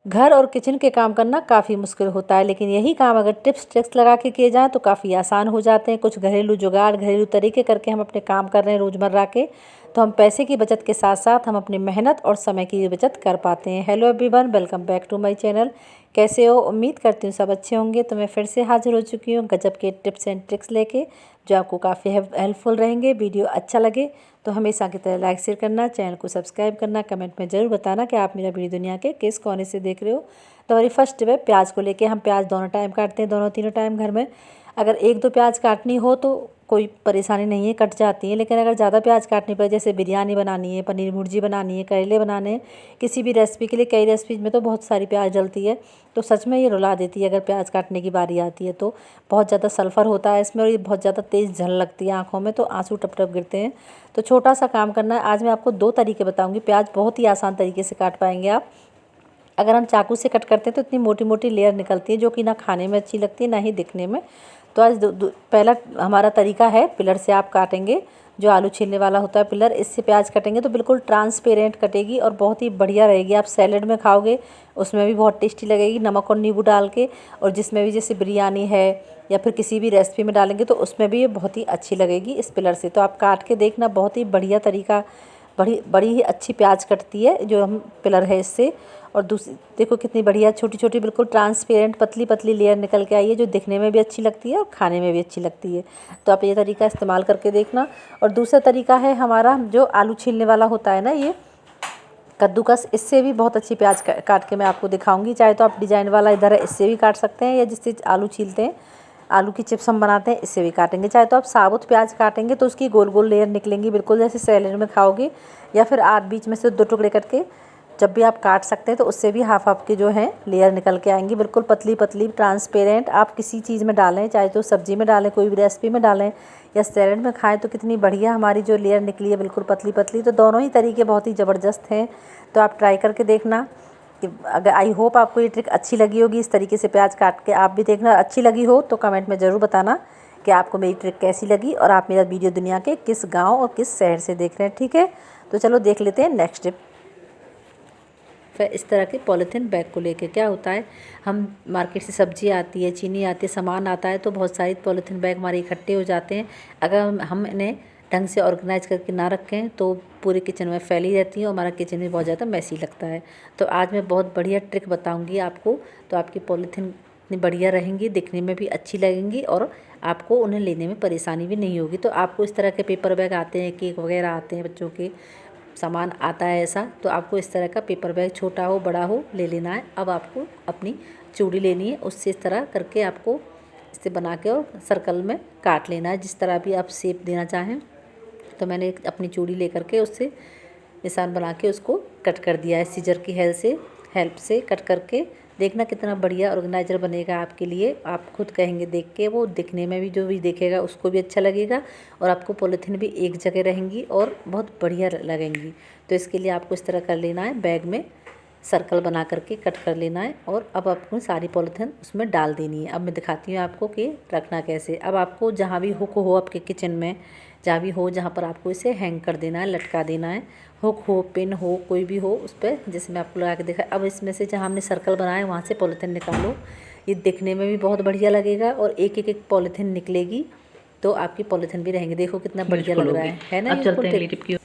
घर और किचन के काम करना काफ़ी मुश्किल होता है, लेकिन यही काम अगर टिप्स ट्रिक्स लगा के किए जाएँ तो काफ़ी आसान हो जाते हैं। कुछ घरेलू जुगाड़, घरेलू तरीके करके हम अपने काम कर रहे हैं रोज़मर्रा के, तो हम पैसे की बचत के साथ साथ हम अपनी मेहनत और समय की भी बचत कर पाते हैं। Hello everyone, welcome back to my channel. कैसे हो? उम्मीद करती हूँ सब अच्छे होंगे। तो मैं फिर से हाजिर हो चुकी हूँ गजब के टिप्स एंड ट्रिक्स लेके, जो आपको काफ़ी हेल्पफुल रहेंगे। वीडियो अच्छा लगे तो हमेशा की तरह लाइक शेयर करना, चैनल को सब्सक्राइब करना, कमेंट में ज़रूर बताना कि आप मेरा वीडियो दुनिया के किस कोने से देख रहे हो। तो हमारी फर्स्ट टिप है प्याज को लेके। हम प्याज दोनों टाइम काटते हैं, दोनों तीनों टाइम घर में। अगर एक दो प्याज काटनी हो तो कोई परेशानी नहीं है, कट जाती है। लेकिन अगर ज़्यादा प्याज काटनी पड़े, जैसे बिरयानी बनानी है, पनीर भुर्जी बनानी है, करेले बनाने हैं, किसी भी रेसिपी के लिए, कई रेसिपीज में तो बहुत सारी प्याज डलती है, तो सच में ये रुला देती है। अगर प्याज काटने की बारी आती है तो बहुत ज़्यादा सल्फ़र होता है इसमें, और ये बहुत ज़्यादा तेज़ झल लगती है आँखों में, तो आंसू टप टप गिरते हैं। तो छोटा सा काम करना है। आज मैं आपको 2 तरीके बताऊँगी। प्याज बहुत ही आसान तरीके से काट पाएंगे आप। अगर हम चाकू से कट करते हैं तो इतनी मोटी मोटी लेयर निकलती है, जो कि ना खाने में अच्छी लगती है ना ही दिखने में। तो आज पहला हमारा तरीका है, पिलर से आप काटेंगे। जो आलू छीलने वाला होता है पिलर, इससे प्याज कटेंगे तो बिल्कुल ट्रांसपेरेंट कटेगी और बहुत ही बढ़िया रहेगी। आप सैलेड में खाओगे उसमें भी बहुत टेस्टी लगेगी, नमक और नींबू डाल के। और जिसमें भी, जैसे बिरयानी है या फिर किसी भी रेसिपी में डालेंगे तो उसमें भी ये बहुत ही अच्छी लगेगी इस पिलर से। तो आप काट के देखना, बहुत ही बढ़िया तरीका, बड़ी बड़ी ही अच्छी प्याज कटती है जो हम पिलर है इससे। और दूसरी देखो कितनी बढ़िया छोटी छोटी बिल्कुल ट्रांसपेरेंट पतली पतली लेयर निकल के आई है, जो दिखने में भी अच्छी लगती है और खाने में भी अच्छी लगती है। तो आप ये तरीका इस्तेमाल करके देखना। और दूसरा तरीका है हमारा, जो आलू छीलने वाला होता है ना, ये कद्दूकस, इससे भी बहुत अच्छी प्याज काट के मैं आपको दिखाऊंगी। चाहे तो आप डिजाइन वाला इधर है इससे भी काट सकते हैं, या जिससे आलू छीलते हैं, आलू की चिप्स हम बनाते हैं, इससे भी काटेंगे। चाहे तो आप साबुत प्याज काटेंगे तो उसकी गोल गोल लेयर निकलेंगी, बिल्कुल जैसे सैलेड में खाओगे। या फिर आप बीच में से 2 टुकड़े करके जब भी आप काट सकते हैं तो उससे भी हाफ हाफ की जो है लेयर निकल के आएंगी, बिल्कुल पतली पतली ट्रांसपेरेंट। आप किसी चीज़ में डालें, चाहे तो सब्जी में डालें, कोई भी रेसिपी में डालें, या सैलेड में खाएं, तो कितनी बढ़िया हमारी जो लेयर निकली है, बिल्कुल पतली पतली। तो दोनों ही तरीके बहुत ही ज़बरदस्त हैं, तो आप ट्राई करके देखना। कि अगर, आई होप आपको ये ट्रिक अच्छी लगी होगी। इस तरीके से प्याज काट के आप भी देखना। अच्छी लगी हो तो कमेंट में ज़रूर बताना कि आपको मेरी ट्रिक कैसी लगी, और आप मेरा वीडियो दुनिया के किस गांव और किस शहर से देख रहे हैं। ठीक है, तो चलो देख लेते हैं नेक्स्ट टिप। फिर इस तरह के पॉलीथीन बैग को लेके क्या होता है, हम मार्केट से सब्जी आती है, चीनी आती है, सामान आता है, तो बहुत सारी पॉलीथीन बैग हमारे इकट्ठे हो जाते हैं। अगर हम इन्हें ढंग से ऑर्गेनाइज करके ना रखें तो पूरे किचन में फैली रहती हैं और हमारा किचन भी बहुत ज़्यादा मैसी लगता है। तो आज मैं बहुत बढ़िया ट्रिक बताऊंगी आपको, तो आपकी पॉलीथीन इतनी बढ़िया रहेंगी, दिखने में भी अच्छी लगेंगी, और आपको उन्हें लेने में परेशानी भी नहीं होगी। तो आपको इस तरह के पेपर बैग आते हैं, केक वगैरह आते हैं, बच्चों के सामान आता है ऐसा, तो आपको इस तरह का पेपर बैग, छोटा हो बड़ा हो, ले लेना है। अब आपको अपनी चूड़ी लेनी है, उससे इस तरह करके आपको इसे बना के और सर्कल में काट लेना है, जिस तरह भी आप शेप देना चाहें। तो मैंने अपनी चूड़ी लेकर के उससे निशान बना के उसको कट कर दिया है, सीजर की हेल्प से कट करके। देखना कितना बढ़िया ऑर्गेनाइजर बनेगा आपके लिए। आप खुद कहेंगे देख के, वो दिखने में भी, जो भी देखेगा उसको भी अच्छा लगेगा, और आपको पॉलीथीन भी एक जगह रहेंगी और बहुत बढ़िया लगेंगी। तो इसके लिए आपको इस तरह कर लेना है, बैग में सर्कल बना करके कट कर लेना है, और अब आपको सारी पॉलीथीन उसमें डाल देनी है। अब मैं दिखाती हूँ आपको कि रखना कैसे। अब आपको जहाँ भी हुक हो आपके किचन में, जहाँ भी हो, जहाँ पर आपको इसे हैंग कर देना है, लटका देना है। हुक हो, पिन हो, कोई भी हो, उस पर जैसे मैं आपको लगा के दिखा। अब इसमें से जहाँ हमने सर्कल बनाया है वहाँ से पॉलीथीन निकालो। ये दिखने में भी बहुत बढ़िया लगेगा, और एक एक पॉलीथीन निकलेगी तो आपकी पॉलीथीन भी रहेंगे। देखो कितना बढ़िया लग रहा है ना। अब चलते हैं अगली टिप की।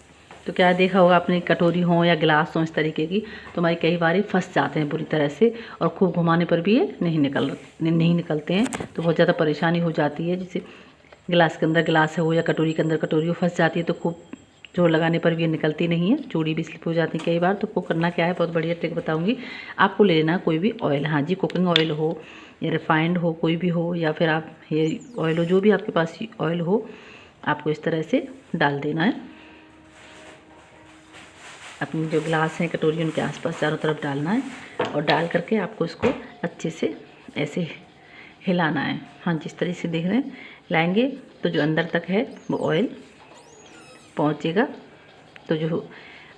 तो क्या देखा होगा आपने, कटोरी हो या गिलास हो इस तरीके की, तो हमारी कई बार फंस जाते हैं बुरी तरह से, और खूब घुमाने पर भी ये नहीं निकलते हैं, तो बहुत ज़्यादा परेशानी हो जाती है। जैसे गिलास के अंदर गिलास हो या कटोरी के अंदर कटोरी हो, फंस जाती है, तो खूब जोर लगाने पर भी ये निकलती नहीं है, चूड़ी भी स्लिप हो जाती है कई बार। तो आपको करना क्या है, बहुत बढ़िया ट्रिक बताऊंगी। आपको ले लेना कोई भी ऑयल, हाँ जी, कुकिंग ऑयल हो या रिफाइंड हो, कोई भी हो, या फिर आप हेयर ऑयल हो, जो भी आपके पास ऑयल हो, आपको इस तरह से डाल देना है। अपनी जो गिलास हैं, कटोरी, उनके आसपास चारों तरफ डालना है, और डाल करके आपको इसको अच्छे से ऐसे हिलाना है। हाँ, जिस तरह से देख रहे हैं, लाएंगे तो जो अंदर तक है वो ऑयल पहुँचेगा। तो जो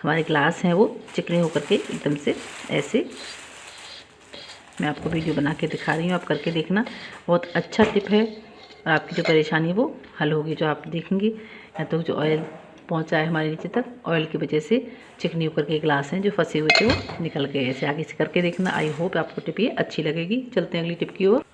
हमारे ग्लास हैं वो चिकने होकर के एकदम से ऐसे, मैं आपको वीडियो बना के दिखा रही हूँ, आप करके देखना। बहुत अच्छा टिप है, और आपकी जो परेशानी वो हल होगी। जो आप देखेंगे या तो जो ऑयल पहुंचा है हमारे नीचे तक। ऑयल की वजह से चिकनी होकर के ग्लास हैं जो फंसे हुए थे वो निकल गए। ऐसे आगे से करके देखना। आई होप आपको टिप ये अच्छी लगेगी। चलते हैं अगली टिप की ओर।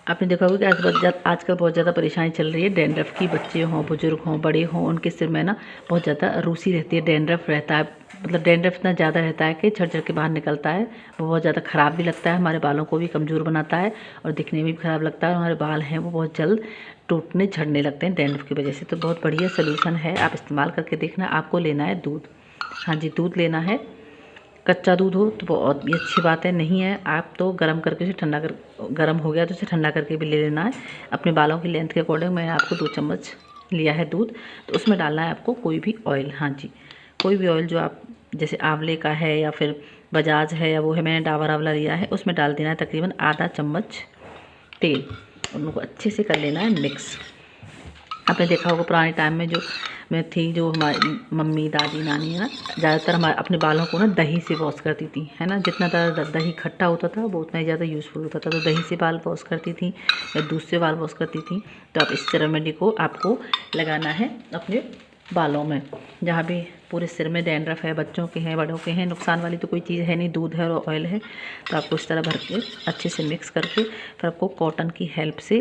आपने देखा होगा कि आजकल बहुत ज़्यादा परेशानी चल रही है डैंड्रफ की। बच्चे हों, बुजुर्ग हों, बड़े हों, उनके सिर में ना बहुत ज़्यादा रूसी रहती है, डैंड्रफ रहता है। मतलब डैंड्रफ इतना ज़्यादा रहता है कि झड़ के बाहर निकलता है। वो बहुत ज़्यादा ख़राब भी लगता है, हमारे बालों को भी कमज़ोर बनाता है और दिखने में भी ख़राब लगता है। हमारे बाल हैं वो बहुत जल्द टूटने झड़ने लगते हैं डैंड्रफ की वजह से। तो बहुत बढ़िया सोल्यूशन है, आप इस्तेमाल करके देखना। आपको लेना है दूध। हाँ जी, दूध लेना है। कच्चा दूध हो तो बहुत भी अच्छी बात है, नहीं है आप तो गर्म करके उसे ठंडा कर, गर्म हो गया तो उसे ठंडा करके भी ले लेना है। अपने बालों की लेंथ के अकॉर्डिंग मैंने आपको 2 चम्मच लिया है दूध। तो उसमें डालना है आपको कोई भी ऑयल। हाँ जी, कोई भी ऑयल जो आप, जैसे आंवले का है या फिर बजाज है या वो है, मैंने डाबर आंवला लिया है। उसमें डाल देना है तकरीबन आधा चम्मच तेल। उनको अच्छे से कर लेना है मिक्स। आपने देखा होगा पुराने टाइम में जो मैं थी, जो हमारी मम्मी दादी नानी है ना, ज़्यादातर हमारे अपने बालों को ना दही से वॉश करती थी, है ना। जितना ज़्यादा दही खट्टा होता था वो उतना ही ज़्यादा यूज़फुल होता था। तो दही से बाल वॉश करती थी या दूध से बाल वॉश करती थी। तो आप इस रेमेडी को आपको लगाना है अपने बालों में, जहाँ भी पूरे सिर में डैंड्रफ है, बच्चों के हैं, बड़ों के हैं। नुकसान वाली तो कोई चीज़ है नहीं, दूध है और ऑयल है। तो आपको इस तरह भर के अच्छे से मिक्स करके फिर आपको कॉटन की हेल्प से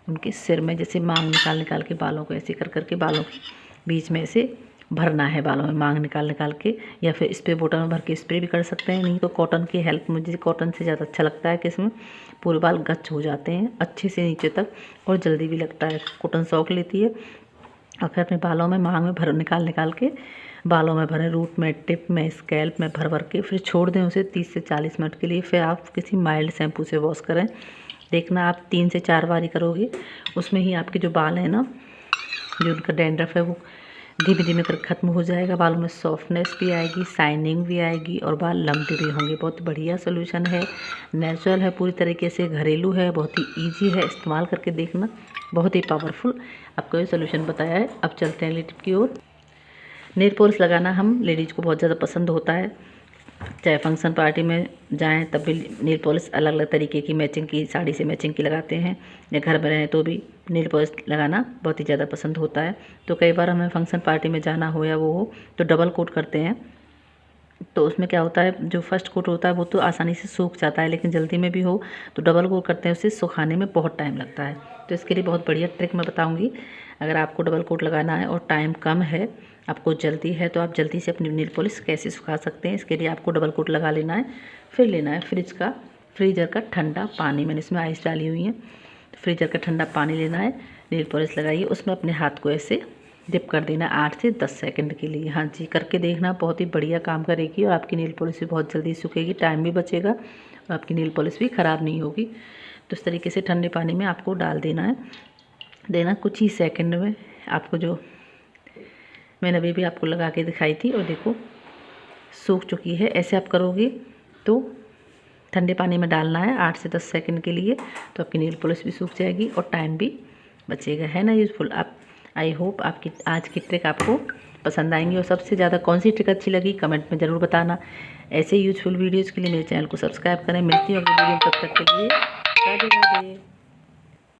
उनके सिर में जैसे मांग निकाल के बालों को ऐसे कर करके बालों के बीच में से भरना है, बालों में मांग निकाल के। या फिर स्प्रे बोतल में भर के स्प्रे भी कर सकते हैं, नहीं तो कॉटन की हेल्प, मुझे कॉटन से ज़्यादा अच्छा लगता है कि इसमें पूरे बाल गच्छ हो जाते हैं अच्छे से नीचे तक और जल्दी भी लगता है। कॉटन सोख लेती है। और फिर अपने बालों में मांग में भर निकाल के बालों में भरें, रूट में, टिप में, स्कैल्प में भर के फिर छोड़ दें उसे 30 से 40 मिनट के लिए। फिर आप किसी माइल्ड शैम्पू से वॉश करें। देखना आप 3 से 4 बारी करोगे, उसमें ही आपके जो बाल हैं ना, जो उनका डैंड्रफ है वो धीमे धीमे कर ख़त्म हो जाएगा। बालों में सॉफ्टनेस भी आएगी, शाइनिंग भी आएगी और बाल लंबे भी होंगे। बहुत बढ़िया सोल्यूशन है, नेचुरल है, पूरी तरीके से घरेलू है, बहुत ही ईजी है। इस्तेमाल करके देखना, बहुत ही पावरफुल आपको ये सोल्यूशन बताया है। अब चलते हैं अगली टिप की ओर। नेल पॉलिश लगाना हम लेडीज़ को बहुत ज़्यादा पसंद होता है। चाहे फंक्शन पार्टी में जाएं तब भी नेल पॉलिश अलग अलग तरीके की मैचिंग की, साड़ी से मैचिंग की लगाते हैं, या घर में रहें तो भी नेल पॉलिश लगाना बहुत ही ज़्यादा पसंद होता है। तो कई बार हमें फंक्शन पार्टी में जाना हो या वो हो तो डबल कोट करते हैं। तो उसमें क्या होता है, जो फर्स्ट कोट होता है वो तो आसानी से सूख जाता है, लेकिन जल्दी में भी हो तो डबल कोट करते हैं, उसे सुखाने में बहुत टाइम लगता है। तो इसके लिए बहुत बढ़िया ट्रिक मैं बताऊंगी। अगर आपको डबल कोट लगाना है और टाइम कम है, आपको जल्दी है, तो आप जल्दी से अपनी नेल पॉलिश कैसे सुखा सकते हैं। इसके लिए आपको डबल कोट लगा लेना है। फिर लेना है फ्रीजर का ठंडा पानी। मैंने इसमें आइस डाली हुई है। तो फ्रीजर का ठंडा पानी लेना है, नेल पॉलिश लगाइए, उसमें अपने हाथ को ऐसे डिप कर देना 8 से 10 सेकंड के लिए। हाँ जी, करके देखना, बहुत ही बढ़िया काम करेगी और आपकी नेल पॉलिश भी बहुत जल्दी सूखेगी, टाइम भी बचेगा और आपकी नेल पॉलिश भी ख़राब नहीं होगी। तो इस तरीके से ठंडे पानी में आपको डाल देना कुछ ही सेकंड में। आपको जो मैंने अभी भी आपको लगा के दिखाई थी और देखो सूख चुकी है। ऐसे आप करोगे तो ठंडे पानी में डालना है 8 से 10 सेकंड के लिए, तो आपकी नेल पॉलिश भी सूख जाएगी और टाइम भी बचेगा, है ना यूज़फुल। आप आई होप आपकी आज की ट्रिक आपको पसंद आएंगी और सबसे ज़्यादा कौन सी ट्रिक अच्छी लगी कमेंट में ज़रूर बताना। ऐसे यूज़फुल वीडियोज़ के लिए मेरे चैनल को सब्सक्राइब करें। मिलती हूँ अगली वीडियो में, तब तक के लिए राधे राधे।